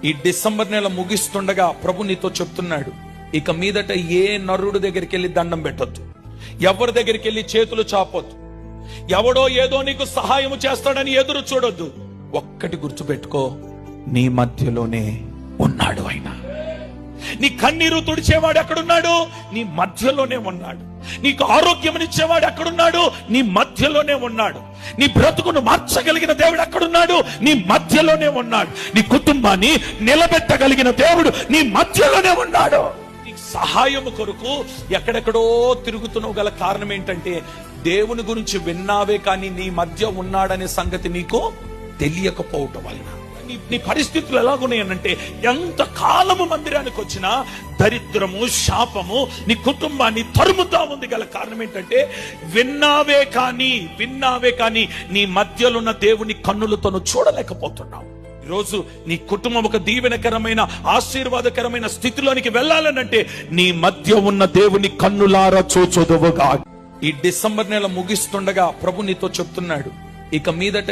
ఈ డిసెంబర్ నెల ముగిస్తుండగా ప్రభు నీతో చెప్తున్నాడు, ఇక మీదట ఏ నరుడు దగ్గరికి వెళ్ళి దండం పెట్టొద్దు, ఎవరి దగ్గరికి వెళ్ళి చేతులు చాపొద్దు, ఎవడో ఏదో నీకు సహాయం చేస్తాడని ఎదురు చూడొద్దు. ఒక్కటి గుర్తుపెట్టుకో, నీ మధ్యలోనే ఉన్నాడు ఆయన. నీ కన్నీరు తుడిచేవాడు ఎక్కడున్నాడు? నీ మధ్యలోనే ఉన్నాడు. నీకు ఆరోగ్యమునిచ్చేవాడు ఎక్కడున్నాడు? నీ మధ్యలోనే ఉన్నాడు. నీ బ్రతుకును మార్చగలిగిన దేవుడు ఎక్కడున్నాడు? నీ మధ్యలోనే ఉన్నాడు. నీ కుటుంబాన్ని నిలబెట్టగలిగిన దేవుడు నీ మధ్యలోనే ఉన్నాడు. నీ సహాయం కొరకు ఎక్కడెక్కడో తిరుగుతున్నావు గల కారణం ఏంటంటే, దేవుని గురించి విన్నావే కానీ నీ మధ్య ఉన్నాడనే సంగతి నీకు తెలియకపోవటం వలన. నీ పరిస్థితులు ఎలాగున్నాయనంటే, ఎంత కాలము మందిరానికి వచ్చినా దరిద్రము, శాపము నీ కుటుంబాన్ని తరుముతా ఉంది గల కారణం ఏంటంటే, విన్నావే కానీ నీ మధ్యలో ఉన్న దేవుని కన్నులతో చూడలేకపోతున్నావు. ఈరోజు నీ కుటుంబం ఒక దీవెనకరమైన, ఆశీర్వాదకరమైన స్థితిలోనికి వెళ్ళాలనంటే నీ మధ్య ఉన్న దేవుని కన్నులారా చూచుదువుగా. ఈ డిసెంబర్ నెల ముగిస్తుండగా ప్రభు నీతో చెప్తున్నాడు, ఇక మీదట